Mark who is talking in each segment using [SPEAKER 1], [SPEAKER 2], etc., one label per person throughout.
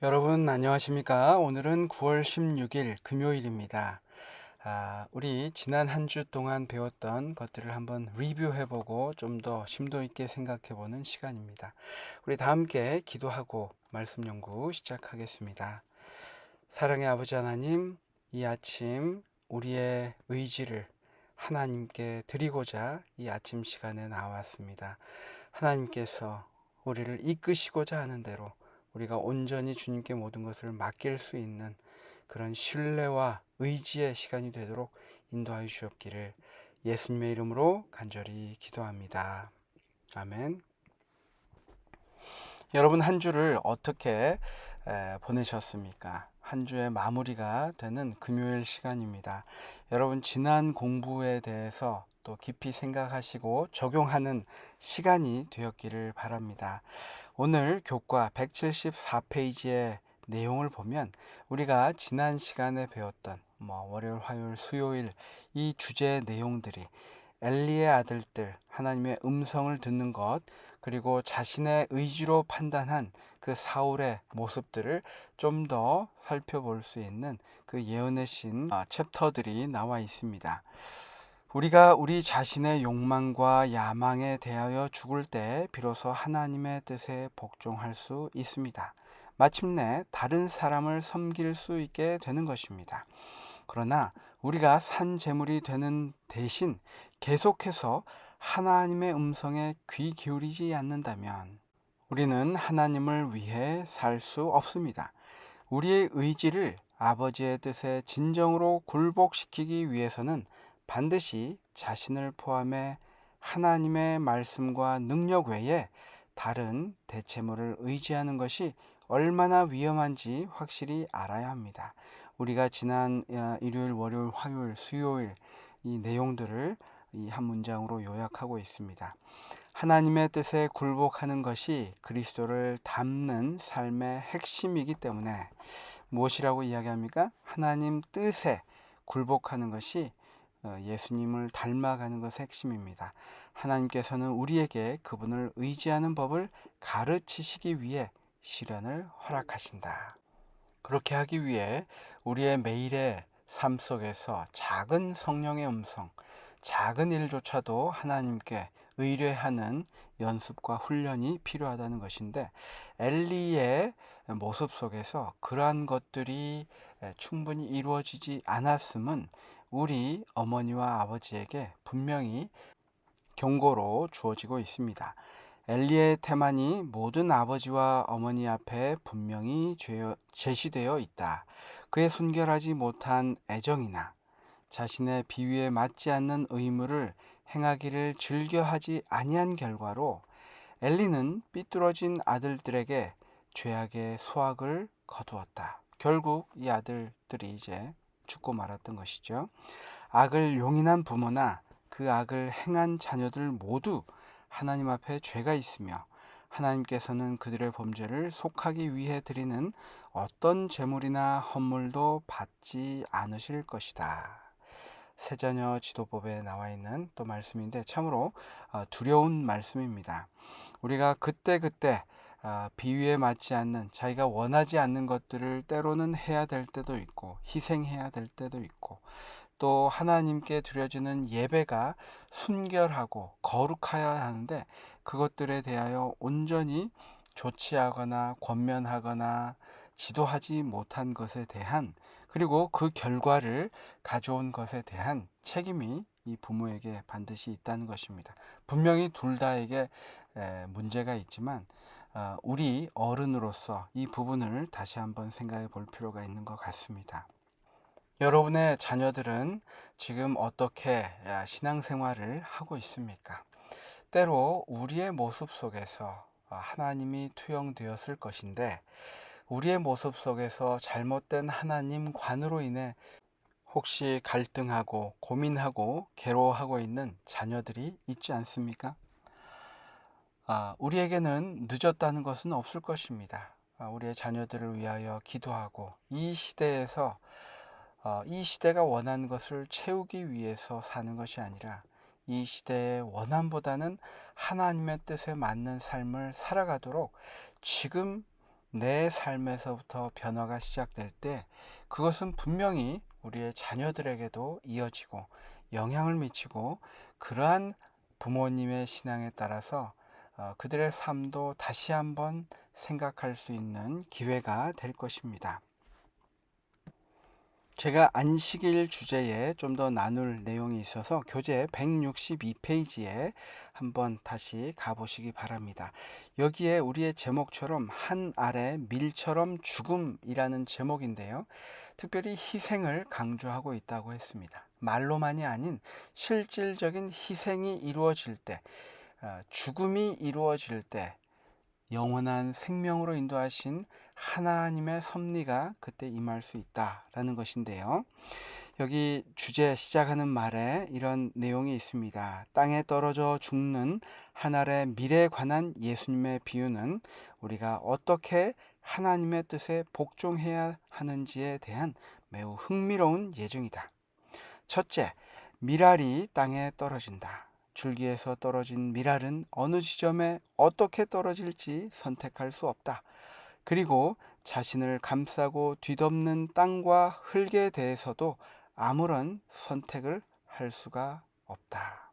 [SPEAKER 1] 여러분 안녕하십니까? 오늘은 9월 16일 금요일입니다. 우리 지난 한 주 동안 배웠던 것들을 한번 리뷰해보고 좀 더 심도 있게 생각해보는 시간입니다. 우리 다 함께 기도하고 말씀 연구 시작하겠습니다. 사랑의 아버지 하나님, 이 아침 우리의 의지를 하나님께 드리고자 이 아침 시간에 나왔습니다. 하나님께서 우리를 이끄시고자 하는 대로 우리가 온전히 주님께 모든 것을 맡길 수 있는 그런 신뢰와 의지의 시간이 되도록 인도하여 주옵기를 예수님의 이름으로 간절히 기도합니다. 아멘. 여러분 한 주를 어떻게 보내셨습니까? 한 주의 마무리가 되는 금요일 시간입니다. 여러분 지난 공부에 대해서 또 깊이 생각하시고 적용하는 시간이 되었기를 바랍니다. 오늘 교과 174페이지의 내용을 보면 우리가 지난 시간에 배웠던 월요일, 화요일, 수요일 이 주제 내용들이 엘리의 아들들, 하나님의 음성을 듣는 것, 그리고 자신의 의지로 판단한 그 사울의 모습들을 좀 더 살펴볼 수 있는 그 예언의 신 챕터들이 나와 있습니다. 우리가 우리 자신의 욕망과 야망에 대하여 죽을 때 비로소 하나님의 뜻에 복종할 수 있습니다. 마침내 다른 사람을 섬길 수 있게 되는 것입니다. 그러나 우리가 산 제물이 되는 대신 계속해서 하나님의 음성에 귀 기울이지 않는다면 우리는 하나님을 위해 살 수 없습니다. 우리의 의지를 아버지의 뜻에 진정으로 굴복시키기 위해서는 반드시 자신을 포함해 하나님의 말씀과 능력 외에 다른 대체물을 의지하는 것이 얼마나 위험한지 확실히 알아야 합니다. 우리가 지난 일요일, 월요일, 화요일, 수요일 이 내용들을 이 한 문장으로 요약하고 있습니다. 하나님의 뜻에 굴복하는 것이 그리스도를 닮는 삶의 핵심이기 때문에 무엇이라고 이야기합니까? 하나님 뜻에 굴복하는 것이 예수님을 닮아가는 것의 핵심입니다. 하나님께서는 우리에게 그분을 의지하는 법을 가르치시기 위해 시련을 허락하신다. 그렇게 하기 위해 우리의 매일의 삶 속에서 작은 성령의 음성, 작은 일조차도 하나님께 의뢰하는 연습과 훈련이 필요하다는 것인데 엘리의 모습 속에서 그러한 것들이 충분히 이루어지지 않았음은 우리 어머니와 아버지에게 분명히 경고로 주어지고 있습니다. 엘리의 태만이 모든 아버지와 어머니 앞에 분명히 제시되어 있다. 그의 순결하지 못한 애정이나 자신의 비위에 맞지 않는 의무를 행하기를 즐겨하지 아니한 결과로 엘리는 삐뚤어진 아들들에게 죄악의 수확을 거두었다. 결국 이 아들들이 이제 죽고 말았던 것이죠. 악을 용인한 부모나 그 악을 행한 자녀들 모두 하나님 앞에 죄가 있으며 하나님께서는 그들의 범죄를 속하기 위해 드리는 어떤 제물이나 헌물도 받지 않으실 것이다. 세자녀 지도법에 나와 있는 또 말씀인데 참으로 두려운 말씀입니다. 우리가 그때그때 비위에 맞지 않는 자기가 원하지 않는 것들을 때로는 해야 될 때도 있고 희생해야 될 때도 있고 또 하나님께 드려지는 예배가 순결하고 거룩하여야 하는데 그것들에 대하여 온전히 조치하거나 권면하거나 지도하지 못한 것에 대한 그리고 그 결과를 가져온 것에 대한 책임이 이 부모에게 반드시 있다는 것입니다. 분명히 둘 다에게 문제가 있지만 우리 어른으로서 이 부분을 다시 한번 생각해 볼 필요가 있는 것 같습니다. 여러분의 자녀들은 지금 어떻게 신앙생활을 하고 있습니까? 때로 우리의 모습 속에서 하나님이 투영되었을 것인데 우리의 모습 속에서 잘못된 하나님관으로 인해 혹시 갈등하고 고민하고 괴로워하고 있는 자녀들이 있지 않습니까? 우리에게는 늦었다는 것은 없을 것입니다. 우리의 자녀들을 위하여 기도하고 이 시대에서 이 시대가 원하는 것을 채우기 위해서 사는 것이 아니라 이 시대의 원함보다는 하나님의 뜻에 맞는 삶을 살아가도록 지금 내 삶에서부터 변화가 시작될 때 그것은 분명히 우리의 자녀들에게도 이어지고 영향을 미치고 그러한 부모님의 신앙에 따라서 그들의 삶도 다시 한번 생각할 수 있는 기회가 될 것입니다. 제가 안식일 주제에 좀 더 나눌 내용이 있어서 교재 162페이지에 한번 다시 가보시기 바랍니다. 여기에 우리의 제목처럼 한 알의 밀처럼 죽음이라는 제목인데요. 특별히 희생을 강조하고 있다고 했습니다. 말로만이 아닌 실질적인 희생이 이루어질 때, 죽음이 이루어질 때 영원한 생명으로 인도하신 하나님의 섭리가 그때 임할 수 있다라는 것인데요. 여기 주제 시작하는 말에 이런 내용이 있습니다. 땅에 떨어져 죽는 한 알의 밀에 관한 예수님의 비유는 우리가 어떻게 하나님의 뜻에 복종해야 하는지에 대한 매우 흥미로운 예증이다. 첫째, 밀알이 땅에 떨어진다. 줄기에서 떨어진 밀알은 어느 지점에 어떻게 떨어질지 선택할 수 없다. 그리고 자신을 감싸고 뒤덮는 땅과 흙에 대해서도 아무런 선택을 할 수가 없다.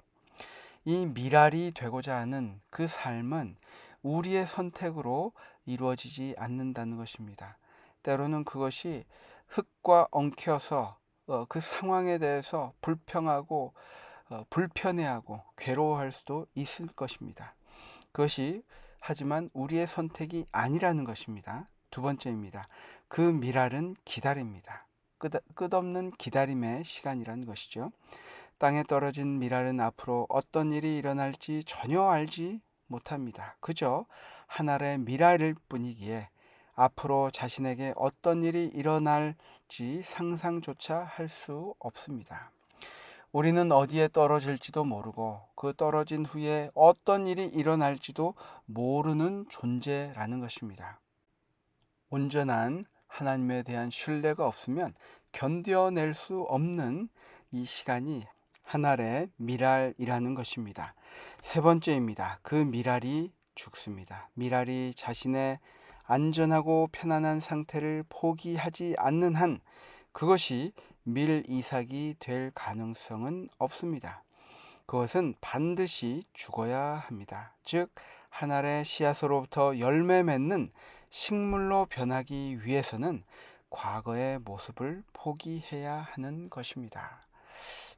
[SPEAKER 1] 이 밀알이 되고자 하는 그 삶은 우리의 선택으로 이루어지지 않는다는 것입니다. 때로는 그것이 흙과 엉켜서 그 상황에 대해서 불평하고 불편해하고 괴로워할 수도 있을 것입니다. 그것이 하지만 우리의 선택이 아니라는 것입니다. 두 번째입니다. 그 밀알은 기다립니다. 끝없는 기다림의 시간이라는 것이죠. 땅에 떨어진 밀알은 앞으로 어떤 일이 일어날지 전혀 알지 못합니다. 그저 한 알의 밀알일 뿐이기에 앞으로 자신에게 어떤 일이 일어날지 상상조차 할 수 없습니다. 우리는 어디에 떨어질지도 모르고 그 떨어진 후에 어떤 일이 일어날지도 모르는 존재라는 것입니다. 온전한 하나님에 대한 신뢰가 없으면 견뎌낼 수 없는 이 시간이 하늘의 미랄이라는 것입니다. 세 번째입니다. 그 미랄이 죽습니다. 미랄이 자신의 안전하고 편안한 상태를 포기하지 않는 한 그것이 밀이삭이 될 가능성은 없습니다. 그것은 반드시 죽어야 합니다. 즉, 한 알의 씨앗으로부터 열매 맺는 식물로 변하기 위해서는 과거의 모습을 포기해야 하는 것입니다.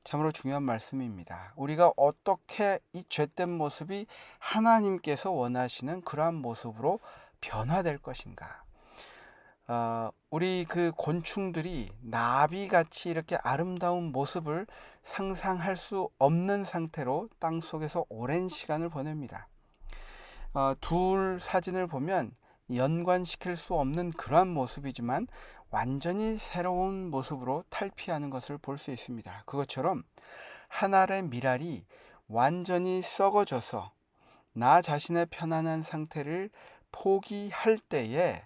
[SPEAKER 1] 참으로 중요한 말씀입니다. 우리가 어떻게 이 죄된 모습이 하나님께서 원하시는 그러한 모습으로 변화될 것인가? 우리 그 곤충들이 나비같이 이렇게 아름다운 모습을 상상할 수 없는 상태로 땅 속에서 오랜 시간을 보냅니다. 둘 사진을 보면 연관시킬 수 없는 그러한 모습이지만 완전히 새로운 모습으로 탈피하는 것을 볼 수 있습니다. 그것처럼 한 알의 밀알이 완전히 썩어져서 나 자신의 편안한 상태를 포기할 때에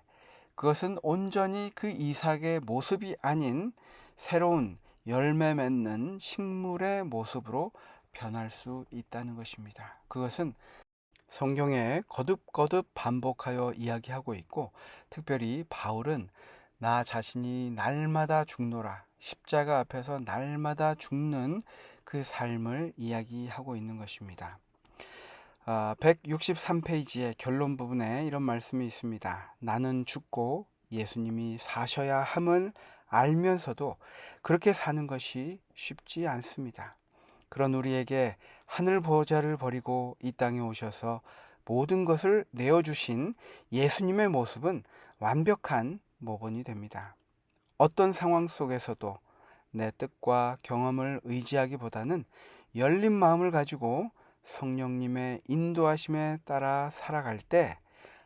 [SPEAKER 1] 그것은 온전히 그 이삭의 모습이 아닌 새로운 열매 맺는 식물의 모습으로 변할 수 있다는 것입니다. 그것은 성경에 거듭거듭 반복하여 이야기하고 있고, 특별히 바울은 나 자신이 날마다 죽노라, 십자가 앞에서 날마다 죽는 그 삶을 이야기하고 있는 것입니다. 163페이지의 결론 부분에 이런 말씀이 있습니다. 나는 죽고 예수님이 사셔야 함을 알면서도 그렇게 사는 것이 쉽지 않습니다. 그런 우리에게 하늘 보좌를 버리고 이 땅에 오셔서 모든 것을 내어주신 예수님의 모습은 완벽한 모본이 됩니다. 어떤 상황 속에서도 내 뜻과 경험을 의지하기보다는 열린 마음을 가지고 성령님의 인도하심에 따라 살아갈 때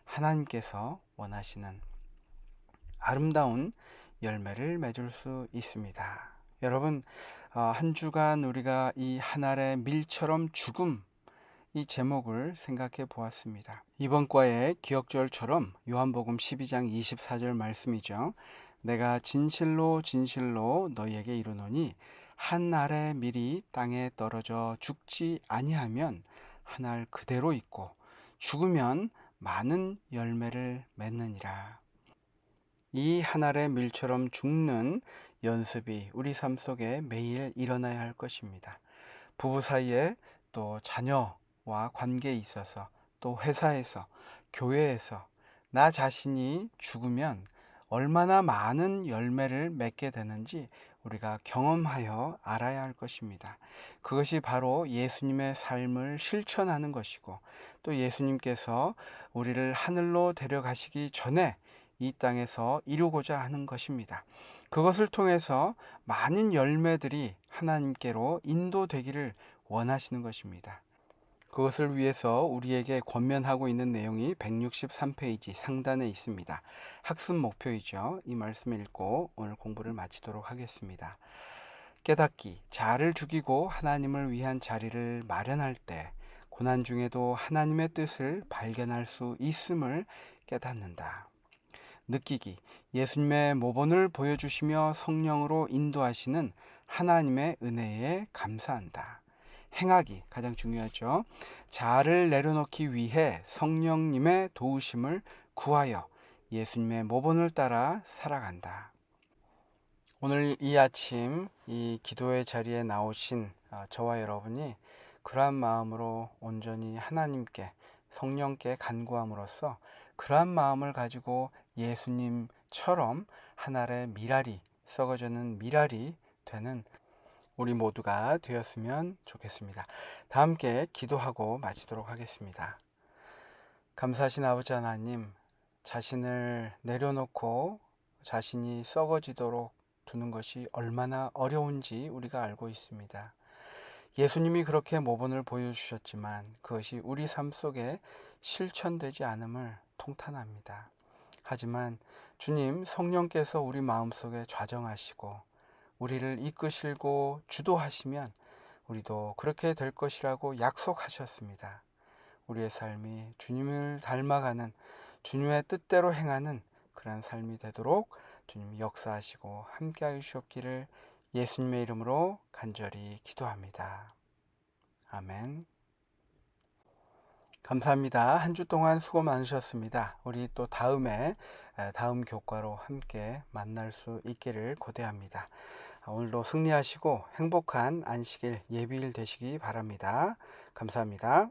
[SPEAKER 1] 하나님께서 원하시는 아름다운 열매를 맺을 수 있습니다. 여러분, 한 주간 우리가 이 하늘의 밀처럼 죽음 이 제목을 생각해 보았습니다. 이번 과의 기억절처럼 요한복음 12장 24절 말씀이죠. 내가 진실로 진실로 너희에게 이르노니 한 알의 밀이 땅에 떨어져 죽지 아니하면 한 알 그대로 있고 죽으면 많은 열매를 맺느니라. 이 한 알의 밀처럼 죽는 연습이 우리 삶 속에 매일 일어나야 할 것입니다. 부부 사이에, 또 자녀와 관계에 있어서, 또 회사에서, 교회에서 나 자신이 죽으면 얼마나 많은 열매를 맺게 되는지 우리가 경험하여 알아야 할 것입니다. 그것이 바로 예수님의 삶을 실천하는 것이고, 또 예수님께서 우리를 하늘로 데려가시기 전에 이 땅에서 이루고자 하는 것입니다. 그것을 통해서 많은 열매들이 하나님께로 인도되기를 원하시는 것입니다. 그것을 위해서 우리에게 권면하고 있는 내용이 163페이지 상단에 있습니다. 학습 목표이죠. 이 말씀을 읽고 오늘 공부를 마치도록 하겠습니다. 깨닫기, 자아를 죽이고 하나님을 위한 자리를 마련할 때 고난 중에도 하나님의 뜻을 발견할 수 있음을 깨닫는다. 느끼기, 예수님의 모본을 보여주시며 성령으로 인도하시는 하나님의 은혜에 감사한다. 행하기, 가장 중요하죠. 자아를 내려놓기 위해 성령님의 도우심을 구하여 예수님의 모본을 따라 살아간다. 오늘 이 아침 이 기도의 자리에 나오신 저와 여러분이 그러한 마음으로 온전히 하나님께, 성령께 간구함으로써 그러한 마음을 가지고 예수님처럼 하늘의 미랄이, 썩어지는 미랄이 되는 우리 모두가 되었으면 좋겠습니다. 다 함께 기도하고 마치도록 하겠습니다. 감사하신 아버지 하나님, 자신을 내려놓고 자신이 썩어지도록 두는 것이 얼마나 어려운지 우리가 알고 있습니다. 예수님이 그렇게 모본을 보여주셨지만 그것이 우리 삶 속에 실천되지 않음을 통탄합니다. 하지만 주님, 성령께서 우리 마음속에 좌정하시고 우리를 이끄시고 주도하시면 우리도 그렇게 될 것이라고 약속하셨습니다. 우리의 삶이 주님을 닮아가는, 주님의 뜻대로 행하는 그런 삶이 되도록 주님 역사하시고 함께하여 주옵기를 예수님의 이름으로 간절히 기도합니다. 아멘. 감사합니다. 한 주 동안 수고 많으셨습니다. 우리 또 다음 교과로 함께 만날 수 있기를 고대합니다. 오늘도 승리하시고 행복한 안식일, 예비일 되시기 바랍니다. 감사합니다.